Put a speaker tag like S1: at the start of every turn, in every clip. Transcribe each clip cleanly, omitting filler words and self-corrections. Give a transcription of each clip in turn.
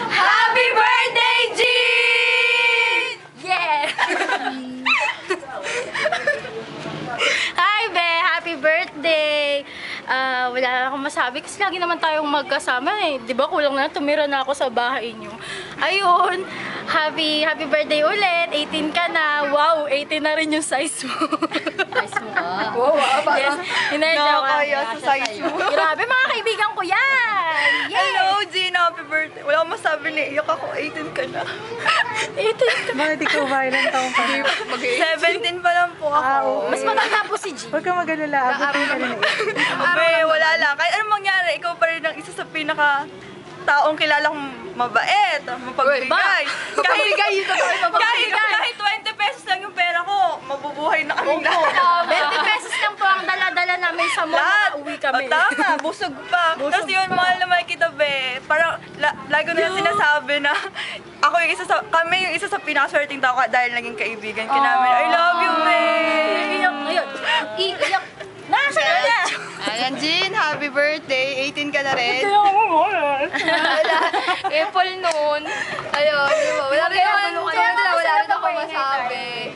S1: Happy birthday, Jean!
S2: Yeah! Hi, Be! Happy birthday! Wala na akong masabi kasi lagi naman tayong magkasama eh. Di ba kulang na tumira na ako sa bahay niyo. Ayun, happy birthday ulit. 18 ka na. Wow, 18 na rin yung size mo.
S1: Size mo ka.
S3: Wow,
S2: Yes,
S3: nakakaya sa size mo.
S2: Grabe, mga kaibigan ko yan! Yes!
S3: Hello, Jean. Happy birthday. Wala akong masabi na iyak ako. 18 ka na.
S2: 18 ka.
S4: Bakit ikaw ba? Ilang taong ka na?
S3: 17 pa lang po ako.
S2: Mas matanda po si G.
S4: Huwag ka mag-alala. Abot ka na
S3: Abe, wala lang. Kahit anong mangyari, ikaw pa rin ang isa sa pinaka taong kilala kong mabait, mapagbigay. Kahit 20 pesos lang yung pera ko, mabubuhay na kami lahat.
S2: 20 pesos lang po ang dala-dala namin sa mall.
S3: Lahat.
S2: Uwi kami.
S3: Tama, busog pa. Tapos yun, mahal na mahal kita, be. Parang, lagi ko na sinasabi na kami yung isa sa pinakaswerteng tao dahil naging kaibigan ka namin. I love you, be.
S2: Iyak ngayon. Iyak. Nasa na.
S3: Ayan, Jean, happy birthday. 18 ka na rin.
S1: Apple noon. Ayun, di ba? Wala rin ako masabi.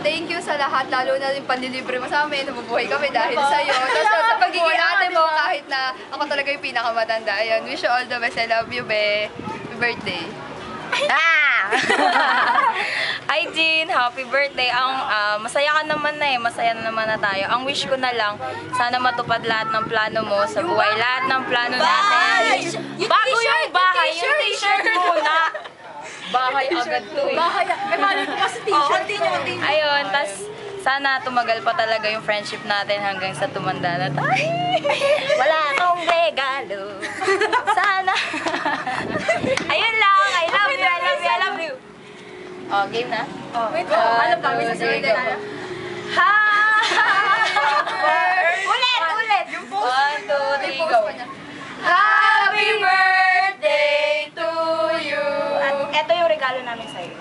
S1: Thank you sa lahat, lalo na yung panlilibre mo sa amin. Nabubuhay kami dahil sa'yo. Tapos sa pagiging ate mo, kahit na ako talaga yung pinakamatanda. Ayun, wish you all the best. I love you, be. Happy birthday.
S5: Hi Jean, happy birthday. Masaya ka naman na eh, masaya na naman na tayo. Ang wish ko na lang, sana matupad lahat ng plano mo sa buhay, lahat ng plano natin. Bago yung bahay, yung t-shirt muna. Bahay agad to eh.
S2: Bahay. May mali ko kasi t-shirt.
S5: Ayun, tas sana tumagal pa talaga yung friendship natin hanggang sa tumanda na tayo. Wala akong regalo. Sana. Ayun lang. I love you, I love you, I love you. Oh, game na?
S2: Wait, alam ba? May sasabihin na. Ha! Ulit!
S5: Yung post. 1, 2, 3, go.
S1: Happy birthday to you!
S2: At eto yung regalo namin sa'yo.